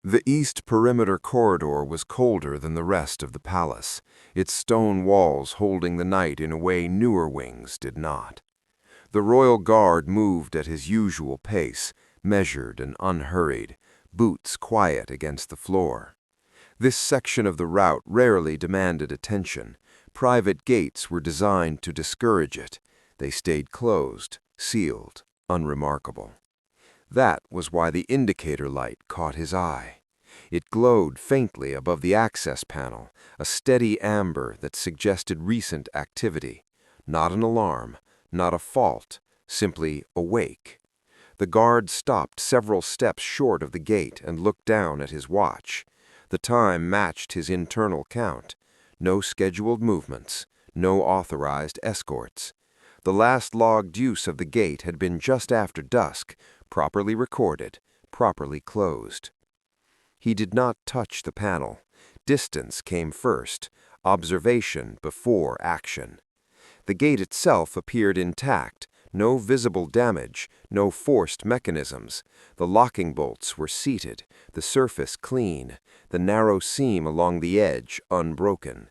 The east perimeter corridor was colder than the rest of the palace, its stone walls holding the night in a way newer wings did not. The royal guard moved at his usual pace, measured and unhurried, boots quiet against the floor. This section of the route rarely demanded attention. Private gates were designed to discourage it. They stayed closed, sealed, unremarkable. That was why the indicator light caught his eye. It glowed faintly above the access panel, a steady amber that suggested recent activity. Not an alarm, not a fault, simply awake. The guard stopped several steps short of the gate and looked down at his watch. The time matched his internal count. No scheduled movements, no authorized escorts. The last logged use of the gate had been just after dusk, properly recorded, properly closed. He did not touch the panel. Distance came first, observation before action. The gate itself appeared intact, no visible damage, no forced mechanisms. The locking bolts were seated, the surface clean, the narrow seam along the edge unbroken.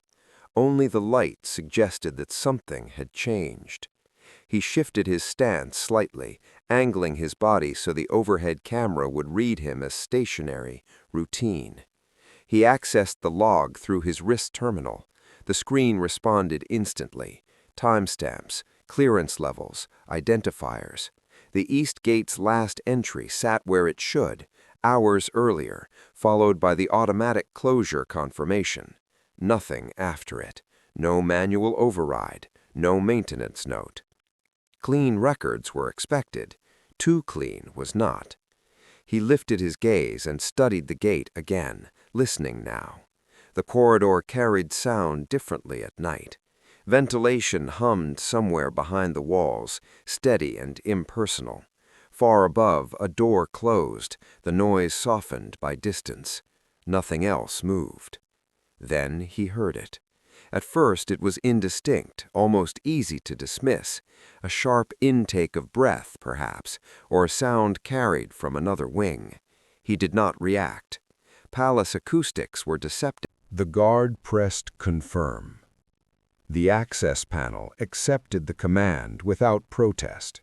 Only the light suggested that something had changed. He shifted his stance slightly, angling his body so the overhead camera would read him as stationary, routine. He accessed the log through his wrist terminal. The screen responded instantly. Timestamps, clearance levels, identifiers. The East Gate's last entry sat where it should, hours earlier, followed by the automatic closure confirmation. Nothing after it. No manual override. No maintenance note. Clean records were expected. Too clean was not. He lifted his gaze and studied the gate again, listening now. The corridor carried sound differently at night. Ventilation hummed somewhere behind the walls, steady and impersonal. Far above, a door closed, the noise softened by distance. Nothing else moved. Then he heard it. At first it was indistinct, almost easy to dismiss. A sharp intake of breath, perhaps, or a sound carried from another wing. He did not react. Palace acoustics were deceptive. The guard pressed confirm. The access panel accepted the command without protest.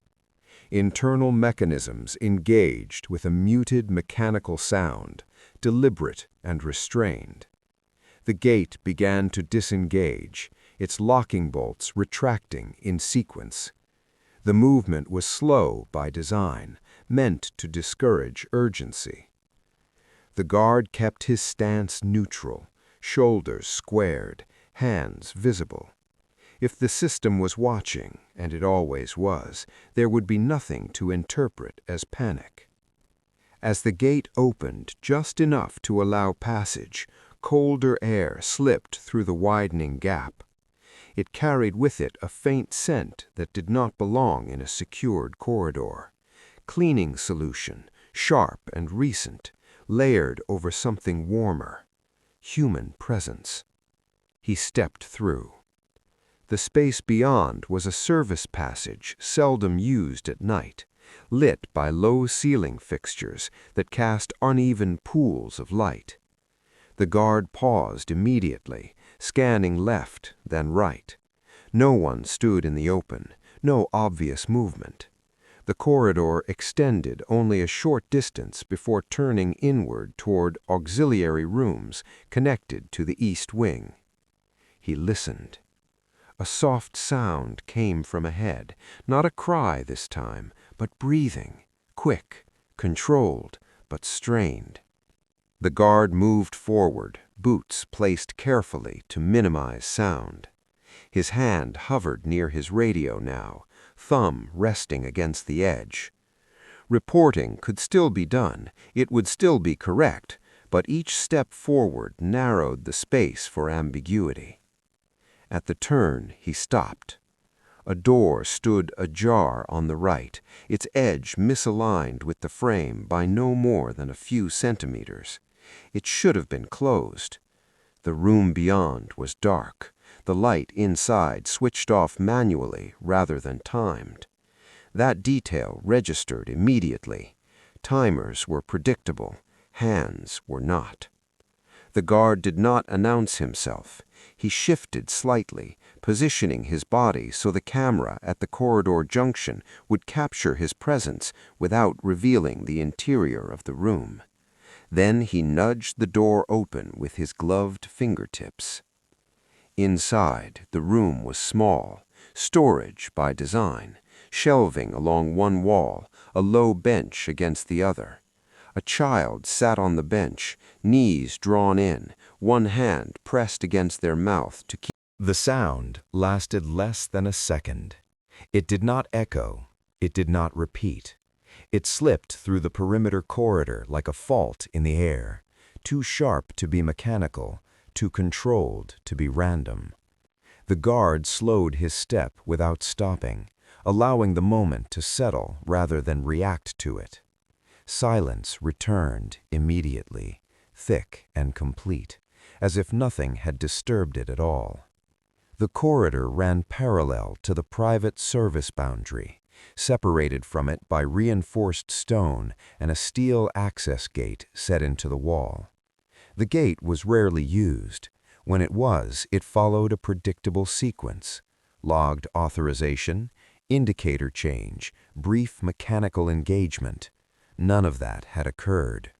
Internal mechanisms engaged with a muted mechanical sound, deliberate and restrained. The gate began to disengage, its locking bolts retracting in sequence. The movement was slow by design, meant to discourage urgency. The guard kept his stance neutral, shoulders squared, hands visible. If the system was watching, and it always was, there would be nothing to interpret as panic. As the gate opened just enough to allow passage, colder air slipped through the widening gap. It carried with it a faint scent that did not belong in a secured corridor. Cleaning solution, sharp and recent, layered over something warmer. Human presence. He stepped through. The space beyond was a service passage seldom used at night, lit by low ceiling fixtures that cast uneven pools of light. The guard paused immediately, scanning left, then right. No one stood in the open, no obvious movement. The corridor extended only a short distance before turning inward toward auxiliary rooms connected to the east wing. He listened. A soft sound came from ahead, not a cry this time, but breathing, quick, controlled, but strained. The guard moved forward, boots placed carefully to minimize sound. His hand hovered near his radio now, thumb resting against the edge. Reporting could still be done, it would still be correct, but each step forward narrowed the space for ambiguity. At the turn, he stopped. A door stood ajar on the right, its edge misaligned with the frame by no more than a few centimeters. It should have been closed. The room beyond was dark, the light inside switched off manually rather than timed. That detail registered immediately. Timers were predictable, Hands were not. The guard did not announce himself. He shifted slightly, positioning his body so the camera at the corridor junction would capture his presence without revealing the interior of the room. Then he nudged the door open with his gloved fingertips. Inside, the room was small, storage by design, shelving along one wall, a low bench against the other. A child sat on the bench, knees drawn in, one hand pressed against their mouth to keep. The sound lasted less than a second. It did not echo. It did not repeat. It slipped through the perimeter corridor like a fault in the air, too sharp to be mechanical, too controlled to be random. The guard slowed his step without stopping, allowing the moment to settle rather than react to it. Silence returned immediately, thick and complete, as if nothing had disturbed it at all. The corridor ran parallel to the private service boundary, separated from it by reinforced stone and a steel access gate set into the wall. The gate was rarely used. When it was, it followed a predictable sequence: logged authorization, indicator change, brief mechanical engagement. None of that had occurred.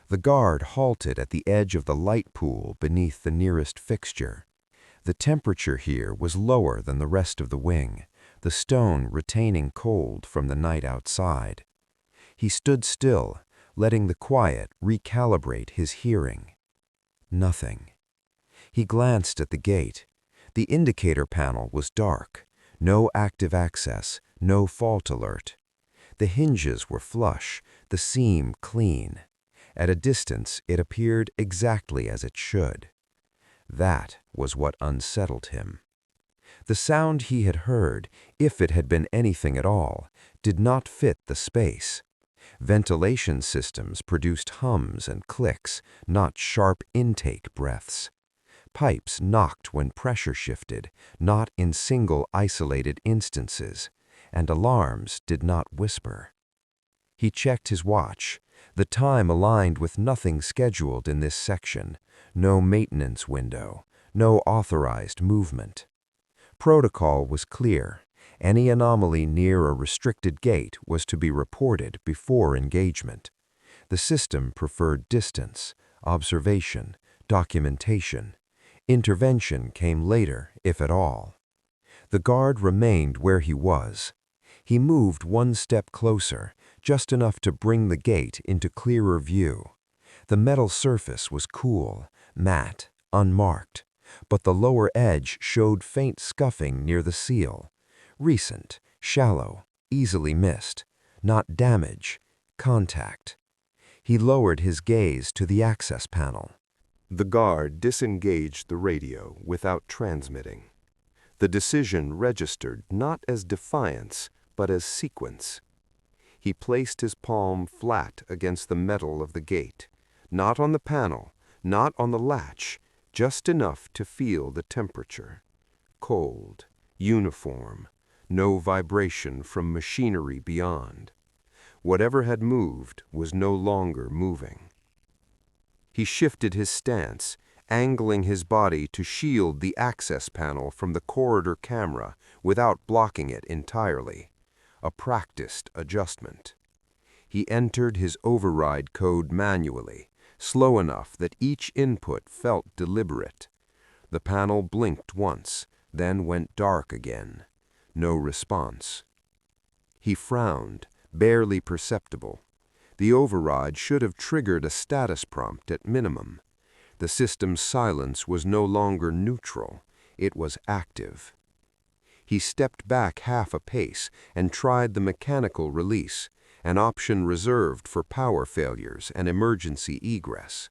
The guard halted at the edge of the light pool beneath the nearest fixture. The temperature here was lower than the rest of the wing, the stone retaining cold from the night outside. He stood still, letting the quiet recalibrate his hearing. Nothing. He glanced at the gate. The indicator panel was dark. No active access, no fault alert. The hinges were flush, the seam clean. At a distance, it appeared exactly as it should. That was what unsettled him. The sound he had heard, if it had been anything at all, did not fit the space. Ventilation systems produced hums and clicks, not sharp intake breaths. Pipes knocked when pressure shifted, not in single isolated instances, and alarms did not whisper. He checked his watch. The time aligned with nothing scheduled in this section, no maintenance window, no authorized movement. Protocol was clear. Any anomaly near a restricted gate was to be reported before engagement. The system preferred distance, observation, documentation. Intervention came later, if at all. The guard remained where he was. He moved one step closer, just enough to bring the gate into clearer view. The metal surface was cool, matte, unmarked, but the lower edge showed faint scuffing near the seal. Recent, shallow, easily missed. Not damage, contact. He lowered his gaze to the access panel. The guard disengaged the radio without transmitting. The decision registered not as defiance, but as sequence. He placed his palm flat against the metal of the gate, not on the panel, not on the latch, just enough to feel the temperature. Cold, uniform, no vibration from machinery beyond. Whatever had moved was no longer moving. He shifted his stance, angling his body to shield the access panel from the corridor camera without blocking it entirely. A practiced adjustment. He entered his override code manually, slow enough that each input felt deliberate. The panel blinked once, then went dark again. No response. He frowned, barely perceptible. The override should have triggered a status prompt at minimum. The system's silence was no longer neutral. It was active. He stepped back half a pace and tried the mechanical release, an option reserved for power failures and emergency egress.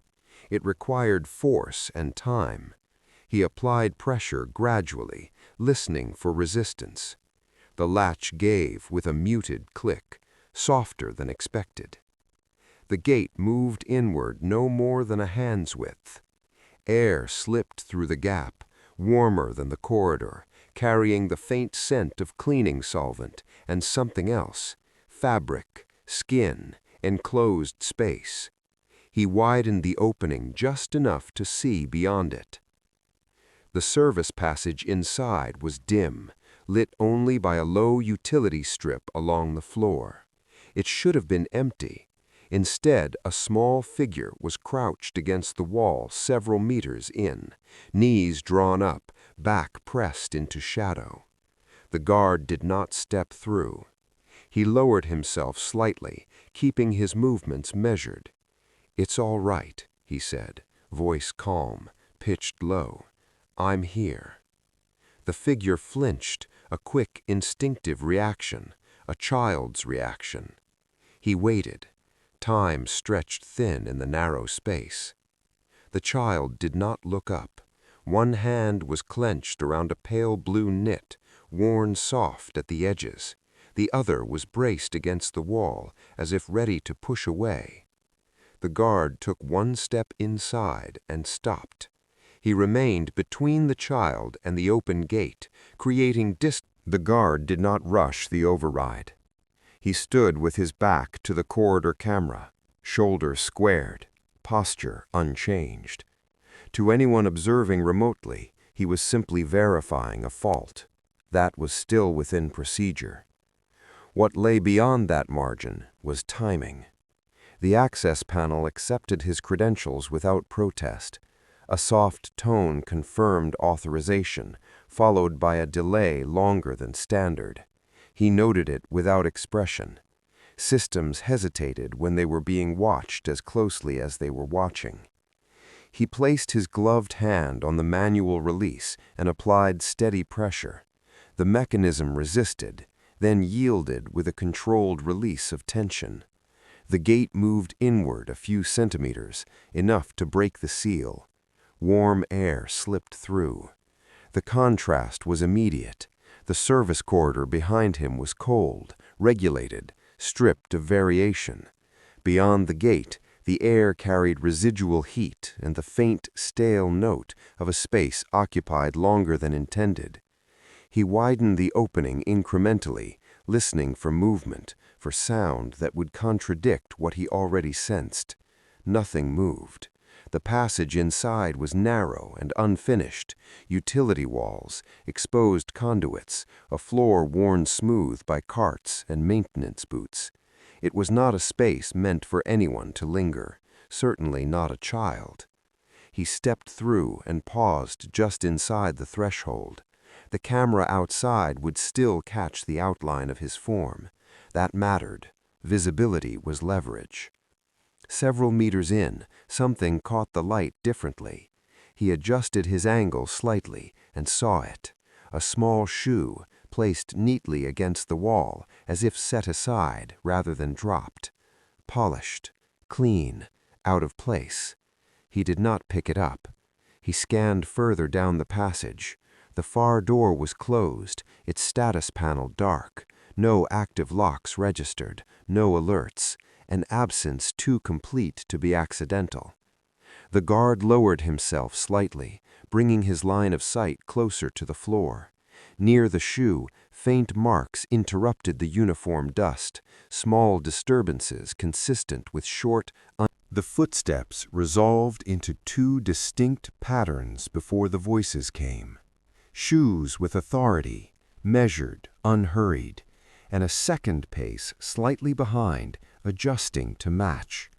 It required force and time. He applied pressure gradually, listening for resistance. The latch gave with a muted click, softer than expected. The gate moved inward no more than a hand's width. Air slipped through the gap, warmer than the corridor, carrying the faint scent of cleaning solvent and something else, fabric, skin, enclosed space. He widened the opening just enough to see beyond it. The service passage inside was dim, lit only by a low utility strip along the floor. It should have been empty. Instead, a small figure was crouched against the wall several meters in, knees drawn up, back pressed into shadow. The guard did not step through. He lowered himself slightly, keeping his movements measured. "It's all right," he said, voice calm, pitched low. "I'm here." The figure flinched, a quick, instinctive reaction, a child's reaction. He waited. Time stretched thin in the narrow space. The child did not look up. One hand was clenched around a pale blue knit, worn soft at the edges. The other was braced against the wall, as if ready to push away. The guard took one step inside and stopped. He remained between the child and the open gate, creating distance. The guard did not rush the override. He stood with his back to the corridor camera, shoulders squared, posture unchanged. To anyone observing remotely, he was simply verifying a fault. That was still within procedure. What lay beyond that margin was timing. The access panel accepted his credentials without protest. A soft tone confirmed authorization, followed by a delay longer than standard. He noted it without expression. Systems hesitated when they were being watched as closely as they were watching. He placed his gloved hand on the manual release and applied steady pressure. The mechanism resisted, then yielded with a controlled release of tension. The gate moved inward a few centimeters, enough to break the seal. Warm air slipped through. The contrast was immediate. The service corridor behind him was cold, regulated, stripped of variation. Beyond the gate, the air carried residual heat and the faint, stale note of a space occupied longer than intended. He widened the opening incrementally, listening for movement, for sound that would contradict what he already sensed. Nothing moved. The passage inside was narrow and unfinished, utility walls, exposed conduits, a floor worn smooth by carts and maintenance boots. It was not a space meant for anyone to linger, certainly not a child. He stepped through and paused just inside the threshold. The camera outside would still catch the outline of his form. That mattered. Visibility was leverage. Several meters in, something caught the light differently. He adjusted his angle slightly and saw it. A small shoe, placed neatly against the wall, as if set aside rather than dropped. Polished, clean, out of place. He did not pick it up. He scanned further down the passage. The far door was closed, its status panel dark. No active locks registered, no alerts. An absence too complete to be accidental. The guard lowered himself slightly, bringing his line of sight closer to the floor. Near the shoe, faint marks interrupted the uniform dust, small disturbances consistent with short. The footsteps resolved into two distinct patterns before the voices came. Shoes with authority, measured, unhurried, and a second pace slightly behind, adjusting to match.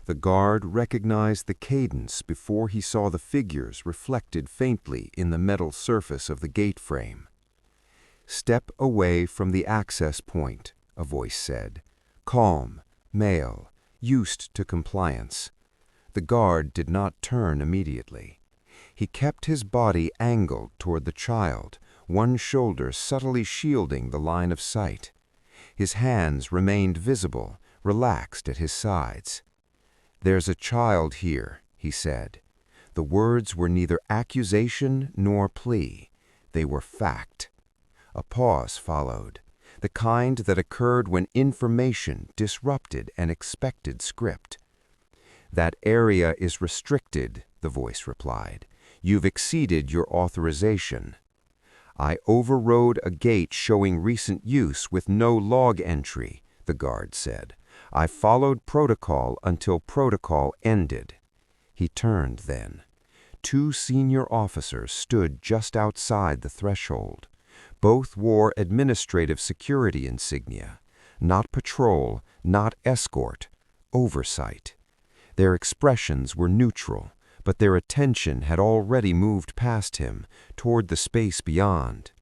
The guard recognized the cadence before he saw the figures reflected faintly in the metal surface of the gate frame. "Step away from the access point," a voice said. Calm, male, used to compliance. The guard did not turn immediately. He kept his body angled toward the child, one shoulder subtly shielding the line of sight. His hands remained visible, relaxed at his sides. "There's a child here," he said. The words were neither accusation nor plea. They were fact. A pause followed, the kind that occurred when information disrupted an expected script. "That area is restricted," the voice replied. "You've exceeded your authorization." "I overrode a gate showing recent use with no log entry," the guard said. I followed protocol until protocol ended. He turned then. 2 senior officers stood just outside the threshold. Both wore administrative security insignia. Not patrol, not escort, oversight. Their expressions were neutral, but their attention had already moved past him, toward the space beyond.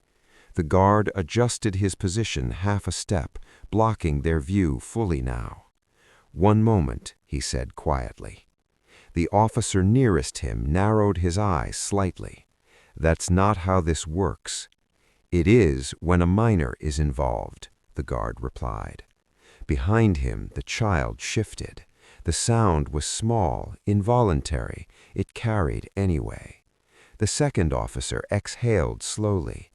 The guard adjusted his position half a step, blocking their view fully now. "One moment," he said quietly. The officer nearest him narrowed his eyes slightly. "That's not how this works." "It is when a minor is involved," the guard replied. Behind him, the child shifted. The sound was small, involuntary. It carried anyway. The second officer exhaled slowly.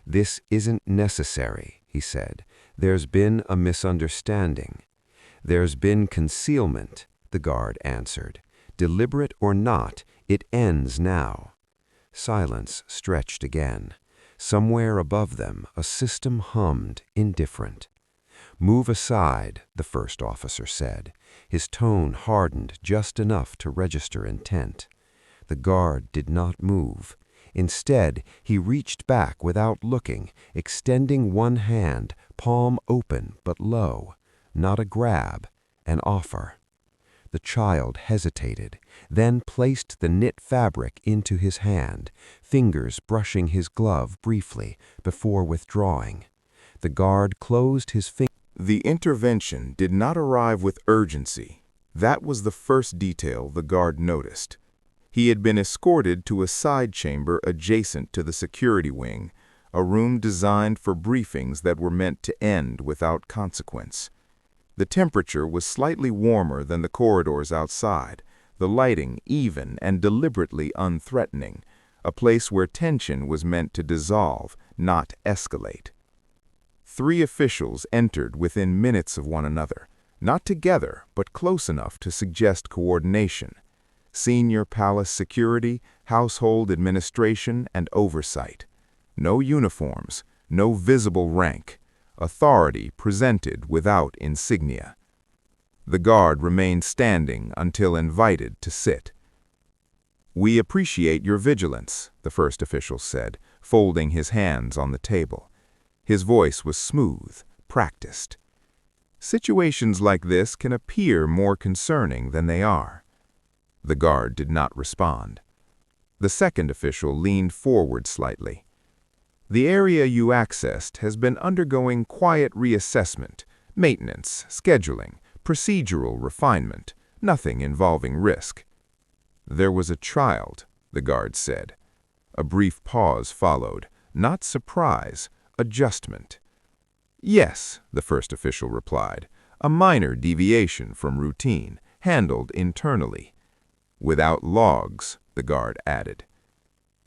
"This isn't necessary," he said. "There's been a misunderstanding." "There's been concealment," the guard answered. "Deliberate or not, it ends now." Silence stretched again. Somewhere above them, a system hummed, indifferent. "Move aside," the first officer said. His tone hardened just enough to register intent. The guard did not move. Instead, he reached back without looking, extending one hand, palm open but low. Not a grab, an offer. The child hesitated, then placed the knit fabric into his hand, fingers brushing his glove briefly before withdrawing. The guard closed his fingers. The intervention did not arrive with urgency. That was the first detail the guard noticed. He had been escorted to a side chamber adjacent to the security wing, a room designed for briefings that were meant to end without consequence. The temperature was slightly warmer than the corridors outside, the lighting even and deliberately unthreatening, a place where tension was meant to dissolve, not escalate. 3 officials entered within minutes of one another, not together, but close enough to suggest coordination. Senior palace security, household administration, and oversight. No uniforms, no visible rank. Authority presented without insignia. The guard remained standing until invited to sit. "We appreciate your vigilance," the first official said, folding his hands on the table. His voice was smooth, practiced. "Situations like this can appear more concerning than they are." The guard did not respond. The second official leaned forward slightly. "The area you accessed has been undergoing quiet reassessment, maintenance, scheduling, procedural refinement, nothing involving risk." "There was a child," the guard said. A brief pause followed, not surprise, adjustment. "Yes," the first official replied, "a minor deviation from routine, handled internally." "Without logs," the guard added.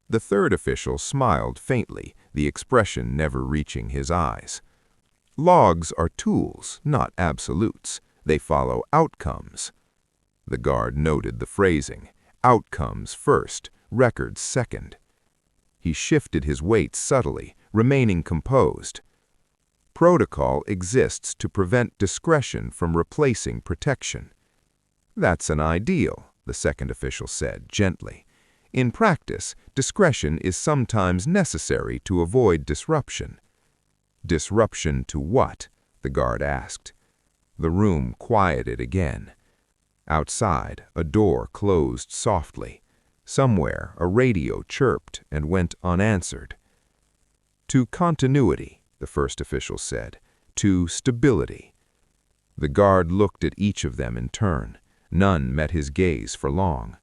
The third official smiled faintly, the expression never reaching his eyes. "Logs are tools, not absolutes. They follow outcomes." The guard noted the phrasing. Outcomes first, records second. He shifted his weight subtly, remaining composed. "Protocol exists to prevent discretion from replacing protection." "That's an ideal," the second official said, gently. "In practice, discretion is sometimes necessary to avoid disruption." "Disruption to what?" the guard asked. The room quieted again. Outside, a door closed softly. Somewhere, a radio chirped and went unanswered. "To continuity," the first official said. "To stability." The guard looked at each of them in turn. None met his gaze for long.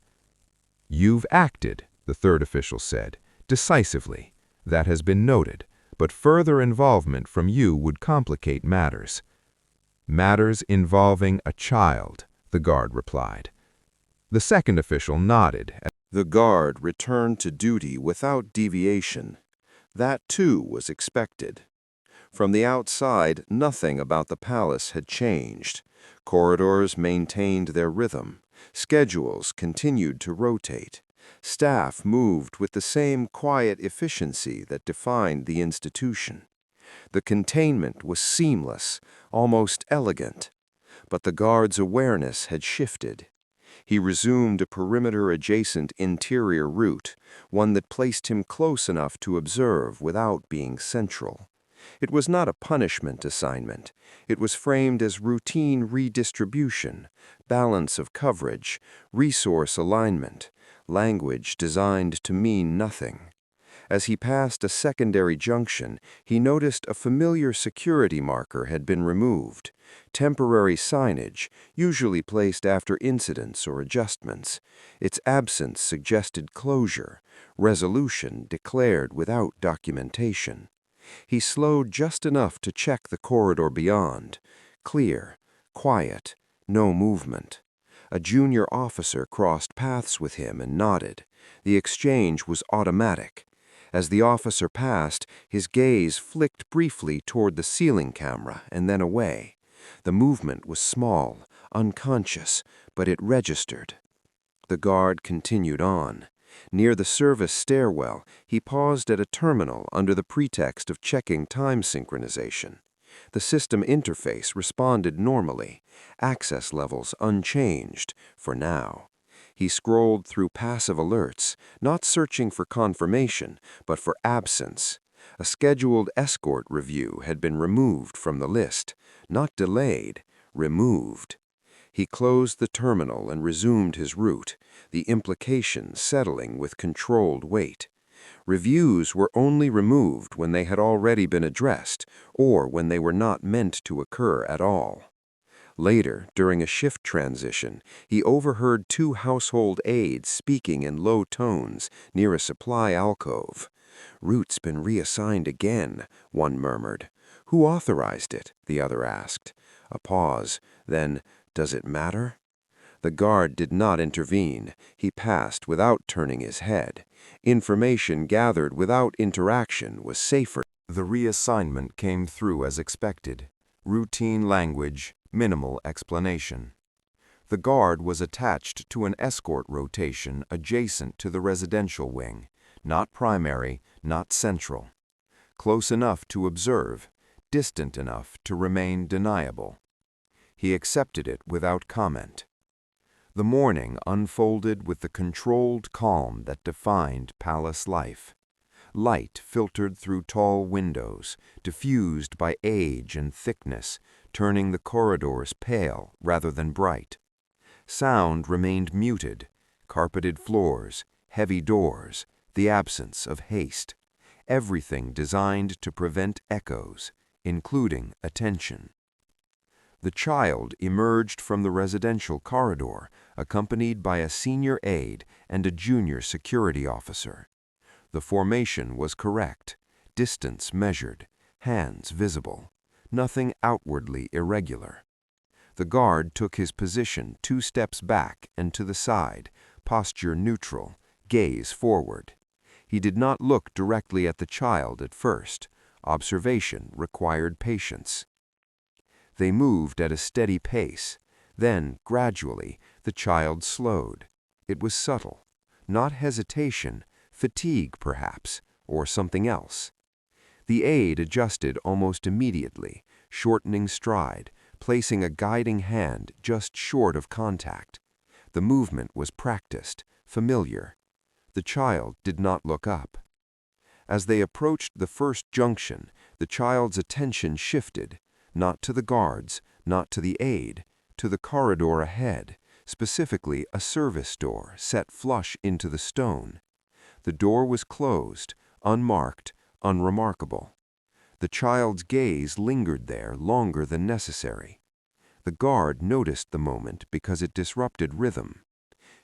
"You've acted," the third official said, "decisively. That has been noted, but further involvement from you would complicate matters." "Matters involving a child," the guard replied. The second official nodded. The guard returned to duty without deviation. That, too, was expected. From the outside, nothing about the palace had changed. Corridors maintained their rhythm. Schedules continued to rotate. Staff moved with the same quiet efficiency that defined the institution. The containment was seamless, almost elegant. but the guard's awareness had shifted. He resumed a perimeter-adjacent interior route, one that placed him close enough to observe without being central. It was not a punishment assignment. It was framed as routine redistribution, balance of coverage, resource alignment, language designed to mean nothing. As he passed a secondary junction, he noticed a familiar security marker had been removed. Temporary signage, usually placed after incidents or adjustments. Its absence suggested closure, resolution declared without documentation. He slowed just enough to check the corridor beyond. Clear, quiet, no movement. A junior officer crossed paths with him and nodded. The exchange was automatic. As the officer passed, his gaze flicked briefly toward the ceiling camera and then away. The movement was small, unconscious, but it registered. The guard continued on. Near the service stairwell, he paused at a terminal under the pretext of checking time synchronization. The system interface responded normally, access levels unchanged, for now. He scrolled through passive alerts, not searching for confirmation, but for absence. A scheduled escort review had been removed from the list, not delayed, removed. He closed the terminal and resumed his route, the implications settling with controlled weight. Reviews were only removed when they had already been addressed, or when they were not meant to occur at all. Later, during a shift transition, he overheard two household aides speaking in low tones near a supply alcove. "Route's been reassigned again," one murmured. "Who authorized it?" the other asked. A pause, then, "Does it matter?" The guard did not intervene. He passed without turning his head. Information gathered without interaction was safer. The reassignment came through as expected. Routine language, minimal explanation. The guard was attached to an escort rotation adjacent to the residential wing, not primary, not central. Close enough to observe, distant enough to remain deniable. He accepted it without comment. The morning unfolded with the controlled calm that defined palace life. Light filtered through tall windows, diffused by age and thickness, turning the corridors pale rather than bright. Sound remained muted, carpeted floors, heavy doors, the absence of haste. Everything designed to prevent echoes, including attention. The child emerged from the residential corridor, accompanied by a senior aide and a junior security officer. The formation was correct, distance measured, hands visible, nothing outwardly irregular. The guard took his position 2 steps back and to the side, posture neutral, gaze forward. He did not look directly at the child at first. Observation required patience. They moved at a steady pace. Then, gradually, the child slowed. It was subtle. Not hesitation, fatigue perhaps, or something else. The aide adjusted almost immediately, shortening stride, placing a guiding hand just short of contact. The movement was practiced, familiar. The child did not look up. As they approached the first junction, the child's attention shifted, not to the guards, not to the aide, to the corridor ahead, specifically a service door set flush into the stone. The door was closed, unmarked, unremarkable. The child's gaze lingered there longer than necessary. The guard noticed the moment because it disrupted rhythm.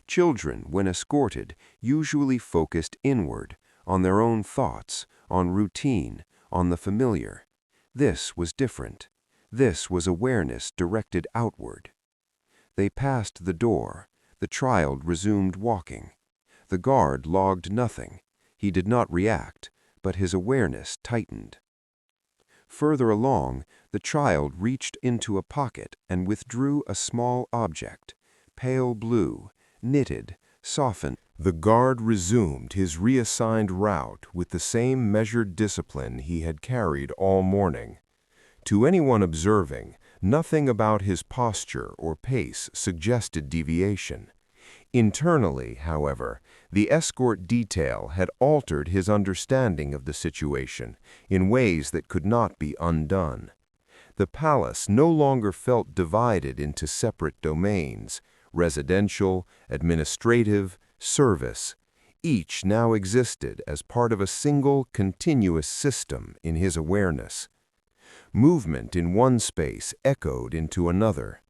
Children, when escorted, usually focused inward, on their own thoughts, on routine, on the familiar. This was different. This was awareness directed outward. They passed the door. The child resumed walking. The guard logged nothing. He did not react, but his awareness tightened. Further along, the child reached into a pocket and withdrew a small object, pale blue, knitted, softened. The guard resumed his reassigned route with the same measured discipline he had carried all morning. To anyone observing, Nothing about his posture or pace suggested deviation. Internally, however, the escort detail had altered his understanding of the situation in ways that could not be undone. The palace no longer felt divided into separate domains: residential, administrative, service. Each now existed as part of a single, continuous system in his awareness. Movement in one space echoed into another.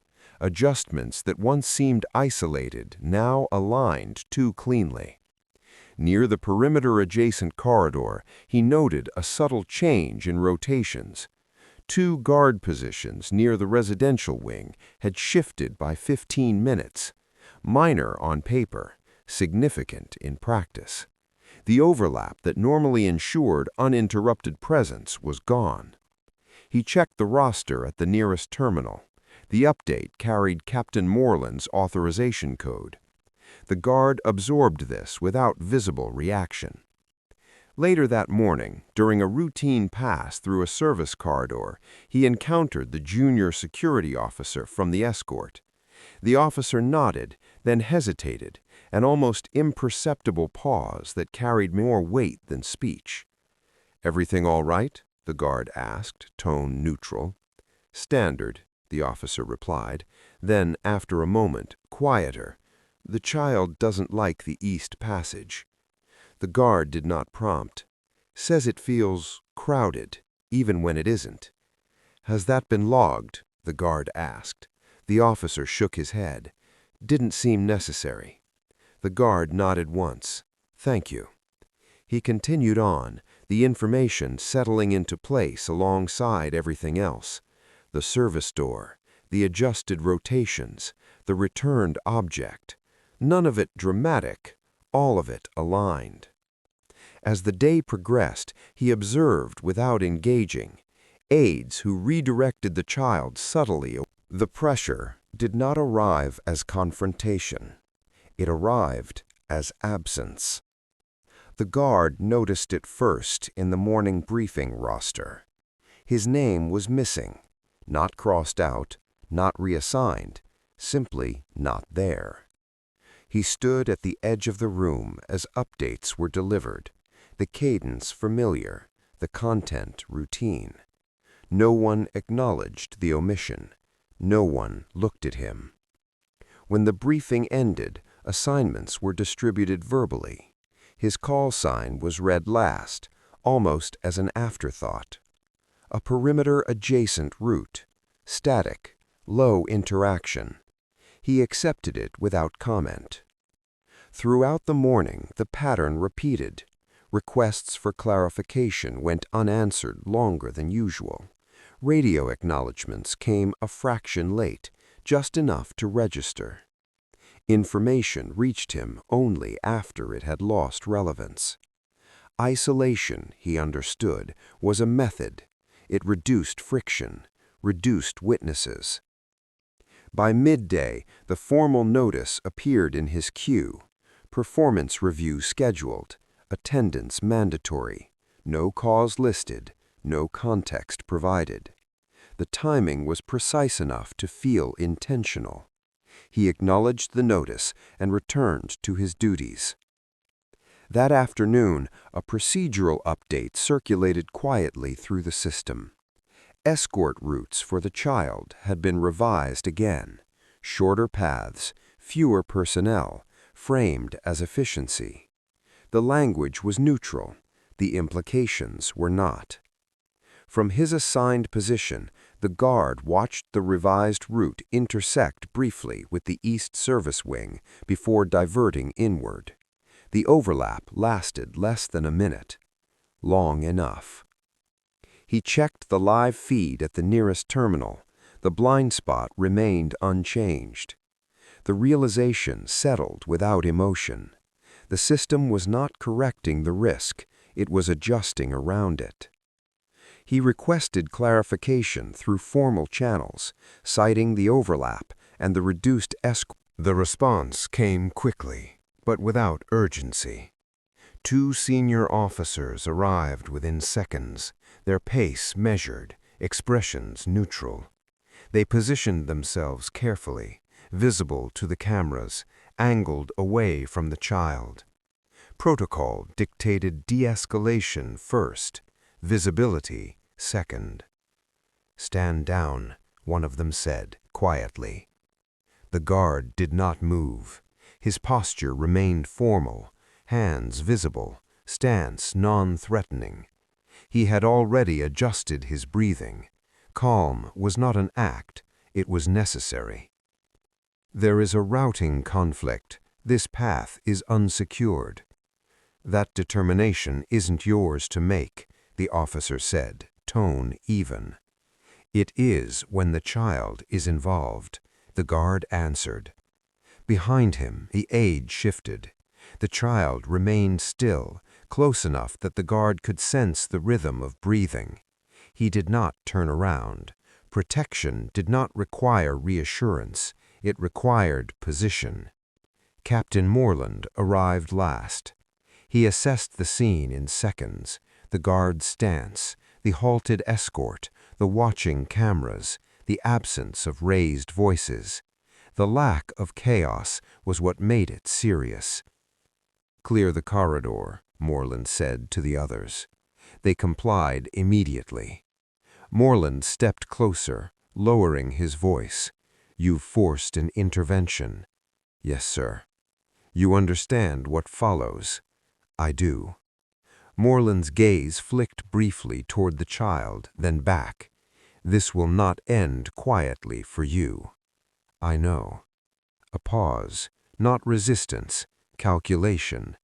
Adjustments that once seemed isolated now aligned too cleanly. Near the perimeter-adjacent corridor, he noted a subtle change in rotations. 2 guard positions near the residential wing had shifted by 15 minutes. Minor on paper, significant in practice. The overlap that normally ensured uninterrupted presence was gone. He checked the roster at the nearest terminal. The update carried Captain Moreland's authorization code. The guard absorbed this without visible reaction. Later that morning, during a routine pass through a service corridor, he encountered the junior security officer from the escort. The officer nodded, then hesitated, an almost imperceptible pause that carried more weight than speech. "Everything all right?" the guard asked, tone neutral. "Standard," the officer replied. Then, after a moment, quieter. "The child doesn't like the East Passage." The guard did not prompt. "Says it feels crowded, even when it isn't." "Has that been logged?" the guard asked. The officer shook his head. "Didn't seem necessary." The guard nodded once. "Thank you." He continued on, the information settling into place alongside everything else. The service door, the adjusted rotations, the returned object. None of it dramatic, all of it aligned. As the day progressed, he observed without engaging. Aides who redirected the child subtly. The pressure did not arrive as confrontation. It arrived as absence. The guard noticed it first in the morning briefing roster. His name was missing, not crossed out, not reassigned, simply not there. He stood at the edge of the room as updates were delivered, the cadence familiar, the content routine. No one acknowledged the omission. No one looked at him. When the briefing ended, assignments were distributed verbally. His call sign was read last, almost as an afterthought. A perimeter-adjacent route, static, low interaction. He accepted it without comment. Throughout the morning, the pattern repeated. Requests for clarification went unanswered longer than usual. Radio acknowledgments came a fraction late, just enough to register. Information reached him only after it had lost relevance. Isolation, he understood, was a method. It reduced friction, reduced witnesses. By midday, the formal notice appeared in his queue. Performance review scheduled, attendance mandatory, no cause listed, no context provided. The timing was precise enough to feel intentional. He acknowledged the notice and returned to his duties. That afternoon, a procedural update circulated quietly through the system. Escort routes for the child had been revised again. Shorter paths, fewer personnel, framed as efficiency. The language was neutral. The implications were not. From his assigned position, the guard watched the revised route intersect briefly with the East Service Wing before diverting inward. The overlap lasted less than a minute. Long enough. He checked the live feed at the nearest terminal. The blind spot remained unchanged. The realization settled without emotion. The system was not correcting the risk, it was adjusting around it. He requested clarification through formal channels, citing the overlap and the reduced escort. The response came quickly, but without urgency. 2 senior officers arrived within seconds, their pace measured, expressions neutral. They positioned themselves carefully, visible to the cameras, angled away from the child. Protocol dictated de-escalation first, visibility second. "Stand down," one of them said, quietly. The guard did not move. His posture remained formal, hands visible, stance non-threatening. He had already adjusted his breathing. Calm was not an act, it was necessary. "There is a routing conflict. This path is unsecured." "That determination isn't yours to make," the officer said, tone even. "It is when the child is involved," the guard answered. Behind him, the aide shifted. The child remained still, close enough that the guard could sense the rhythm of breathing. He did not turn around. Protection did not require reassurance, it required position. Captain Moreland arrived last. He assessed the scene in seconds, the guard's stance, the halted escort, the watching cameras, the absence of raised voices. The lack of chaos was what made it serious. "Clear the corridor," Moreland said to the others. They complied immediately. Moreland stepped closer, lowering his voice. "You've forced an intervention." "Yes, sir." "You understand what follows." "I do." Moreland's gaze flicked briefly toward the child, then back. "This will not end quietly for you." "I know." A pause, not resistance, calculation.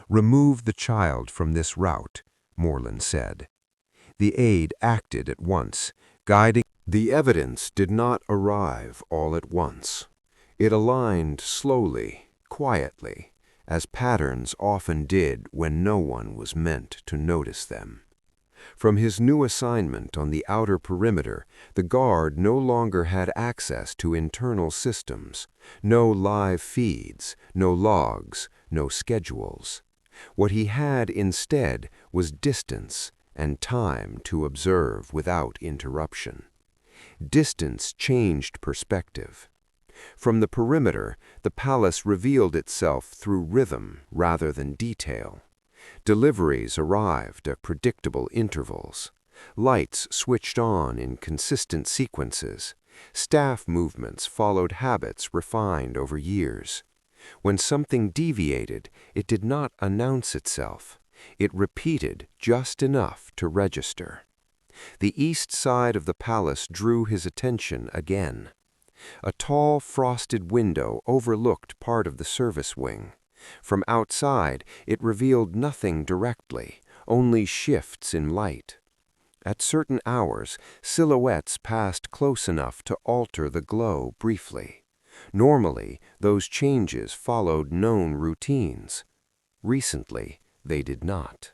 "Remove the child from this route," Moreland said. The aide acted at once, guiding. The evidence did not arrive all at once. It aligned slowly, quietly, as patterns often did when no one was meant to notice them. From his new assignment on the outer perimeter, the guard no longer had access to internal systems, no live feeds, no logs, no schedules. What he had instead was distance and time to observe without interruption. Distance changed perspective. From the perimeter, the palace revealed itself through rhythm rather than detail. Deliveries arrived at predictable intervals. Lights switched on in consistent sequences. Staff movements followed habits refined over years. When something deviated, it did not announce itself. It repeated just enough to register. The east side of the palace drew his attention again. A tall, frosted window overlooked part of the service wing. From outside, it revealed nothing directly, only shifts in light. At certain hours, silhouettes passed close enough to alter the glow briefly. Normally, those changes followed known routines. Recently, they did not.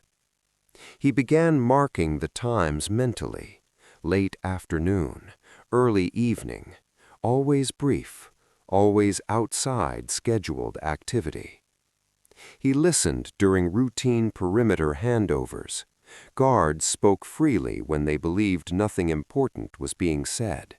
He began marking the times mentally. Late afternoon, early evening, always brief, always outside scheduled activity. He listened during routine perimeter handovers. Guards spoke freely when they believed nothing important was being said.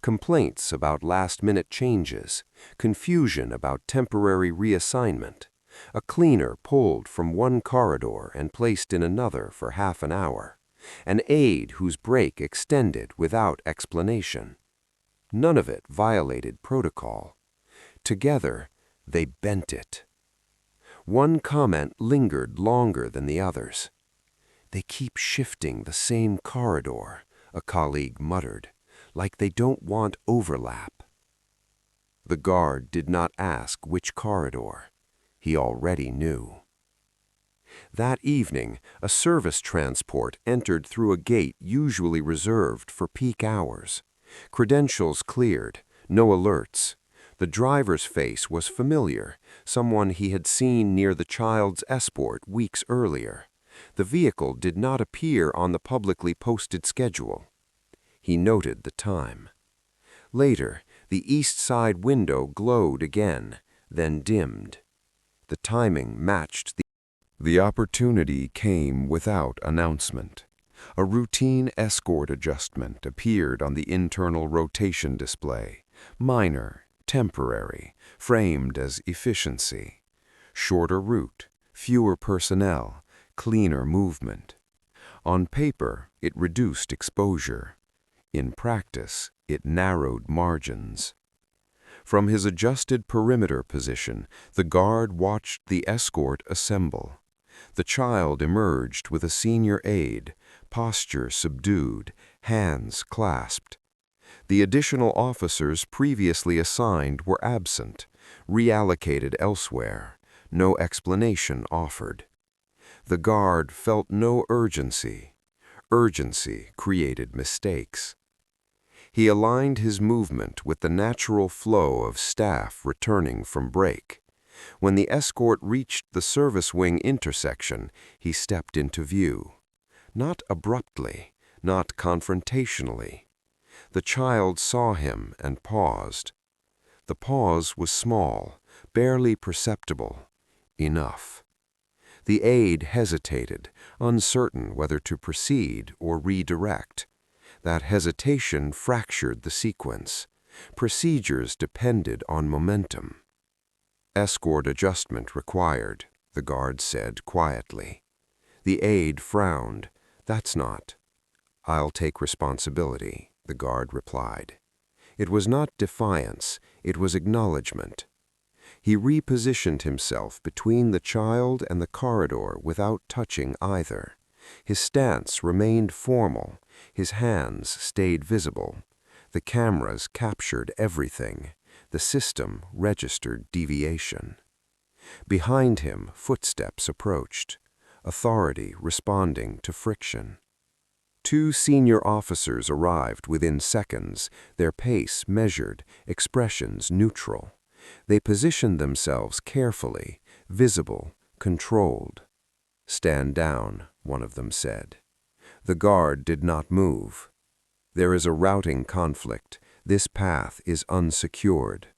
Complaints about last-minute changes, confusion about temporary reassignment. A cleaner pulled from one corridor and placed in another for half an hour. An aide whose break extended without explanation. None of it violated protocol. Together, they bent it. One comment lingered longer than the others. "They keep shifting the same corridor," a colleague muttered, "like they don't want overlap." The guard did not ask which corridor. He already knew. That evening, a service transport entered through a gate usually reserved for peak hours. Credentials cleared, no alerts. The driver's face was familiar, someone he had seen near the child's escort weeks earlier. The vehicle did not appear on the publicly posted schedule. He noted the time. Later, the east side window glowed again, then dimmed. The timing matched the opportunity came without announcement. A routine escort adjustment appeared on the internal rotation display, minor, temporary, framed as efficiency. Shorter route, fewer personnel, cleaner movement. On paper, it reduced exposure. In practice, it narrowed margins. From his adjusted perimeter position, the guard watched the escort assemble. The child emerged with a senior aide, posture subdued, hands clasped. The additional officers previously assigned were absent, reallocated elsewhere, no explanation offered. The guard felt no urgency. Urgency created mistakes. He aligned his movement with the natural flow of staff returning from break. When the escort reached the service wing intersection, he stepped into view. Not abruptly, not confrontationally. The child saw him and paused. The pause was small, barely perceptible. Enough. The aide hesitated, uncertain whether to proceed or redirect. That hesitation fractured the sequence. Procedures depended on momentum. Escort adjustment required, the guard said quietly. The aide frowned. That's not. I'll take responsibility, the guard replied. It was not defiance, it was acknowledgement. He repositioned himself between the child and the corridor without touching either. His stance remained formal, his hands stayed visible. The cameras captured everything. The system registered deviation. Behind him, footsteps approached, authority responding to friction. Two senior officers arrived within seconds, their pace measured, expressions neutral. They positioned themselves carefully, visible, controlled. "Stand down," one of them said. The guard did not move. "There is a routing conflict. This path is unsecured.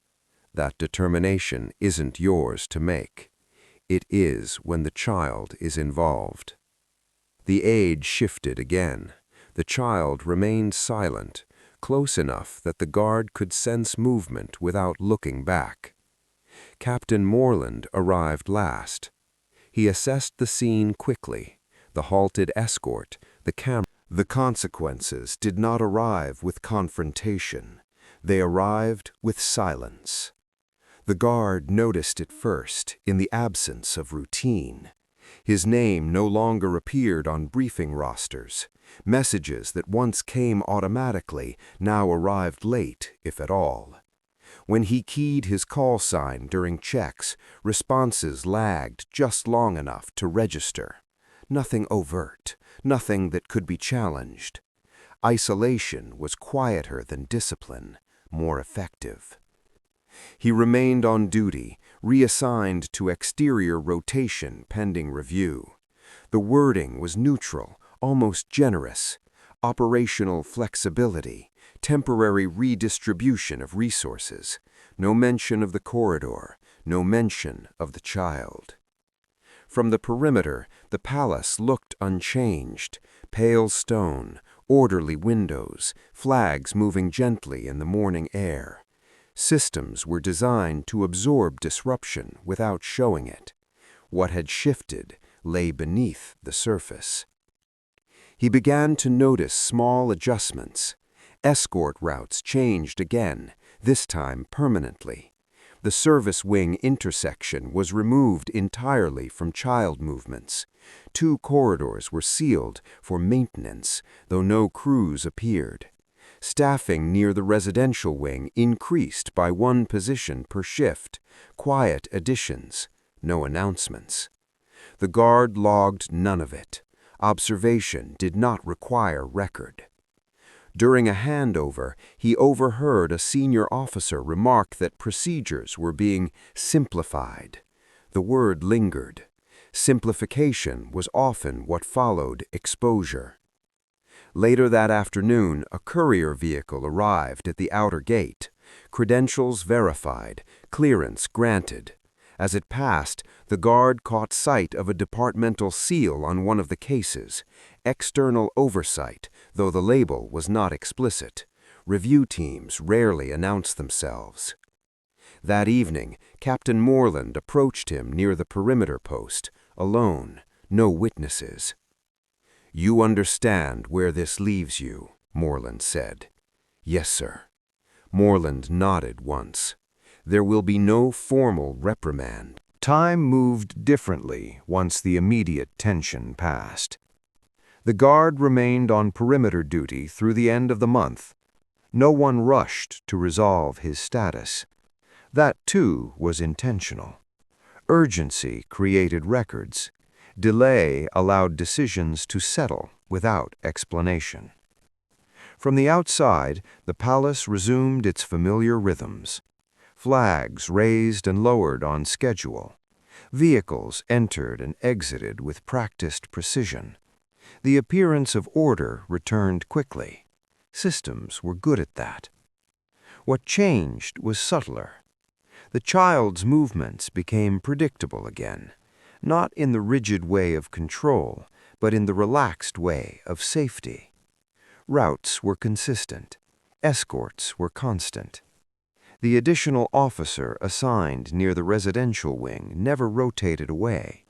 That determination isn't yours to make. It is when the child is involved." The aide shifted again. The child remained silent, close enough that the guard could sense movement without looking back. Captain Moreland arrived last. He assessed the scene quickly, the halted escort, the camera. The consequences did not arrive with confrontation. They arrived with silence. The guard noticed it first, in the absence of routine. His name no longer appeared on briefing rosters. Messages that once came automatically now arrived late, if at all. When he keyed his call sign during checks, responses lagged just long enough to register. Nothing overt, nothing that could be challenged. Isolation was quieter than discipline, more effective. He remained on duty, reassigned to exterior rotation pending review. The wording was neutral, almost generous. Operational flexibility, temporary redistribution of resources. No mention of the corridor, no mention of the child. From the perimeter, the palace looked unchanged. Pale stone, orderly windows, flags moving gently in the morning air. Systems were designed to absorb disruption without showing it. What had shifted lay beneath the surface. He began to notice small adjustments. Escort routes changed again, this time permanently. The service wing intersection was removed entirely from child movements. 2 corridors were sealed for maintenance, though no crews appeared. Staffing near the residential wing increased by 1 position per shift. Quiet additions, no announcements. The guard logged none of it. Observation did not require record. During a handover, he overheard a senior officer remark that procedures were being simplified. The word lingered. Simplification was often what followed exposure. Later that afternoon, a courier vehicle arrived at the outer gate. Credentials verified, clearance granted. As it passed, the guard caught sight of a departmental seal on one of the cases. External oversight, though the label was not explicit. Review teams rarely announce themselves. That evening, Captain Moreland approached him near the perimeter post, alone, no witnesses. "You understand where this leaves you," Moreland said. "Yes, sir." Moreland nodded once. "There will be no formal reprimand." Time moved differently once the immediate tension passed. The guard remained on perimeter duty through the end of the month. No one rushed to resolve his status. That, too, was intentional. Urgency created records. Delay allowed decisions to settle without explanation. From the outside, the palace resumed its familiar rhythms. Flags raised and lowered on schedule. Vehicles entered and exited with practiced precision. The appearance of order returned quickly. Systems were good at that. What changed was subtler. The child's movements became predictable again, not in the rigid way of control, but in the relaxed way of safety. Routes were consistent. Escorts were constant. The additional officer assigned near the residential wing never rotated away.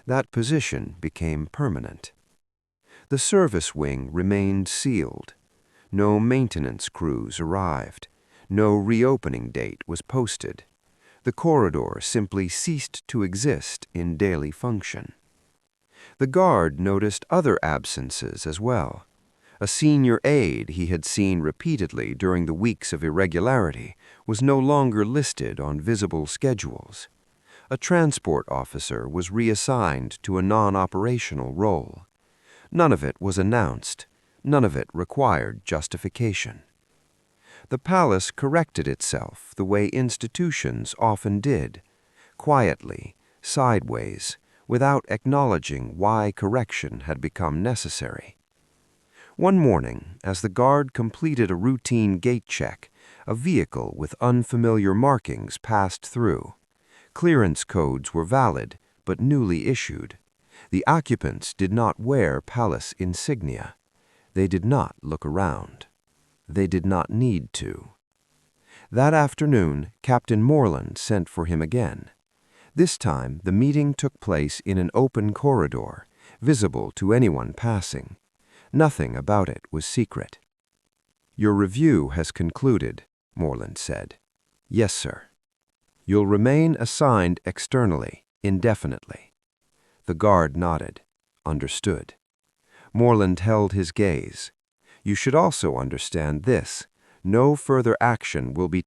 That position became permanent. The service wing remained sealed. No maintenance crews arrived. No reopening date was posted. The corridor simply ceased to exist in daily function. The guard noticed other absences as well. A senior aide he had seen repeatedly during the weeks of irregularity was no longer listed on visible schedules. A transport officer was reassigned to a non-operational role. None of it was announced. None of it required justification. The palace corrected itself the way institutions often did, quietly, sideways, without acknowledging why correction had become necessary. One morning, as the guard completed a routine gate check, a vehicle with unfamiliar markings passed through. Clearance codes were valid, but newly issued. The occupants did not wear palace insignia. They did not look around. They did not need to. That afternoon, Captain Moreland sent for him again. This time, the meeting took place in an open corridor, visible to anyone passing. Nothing about it was secret. "Your review has concluded," Moreland said. "Yes, sir." "You'll remain assigned externally, indefinitely." The guard nodded. Understood. Moreland held his gaze. "You should also understand this. No further action will be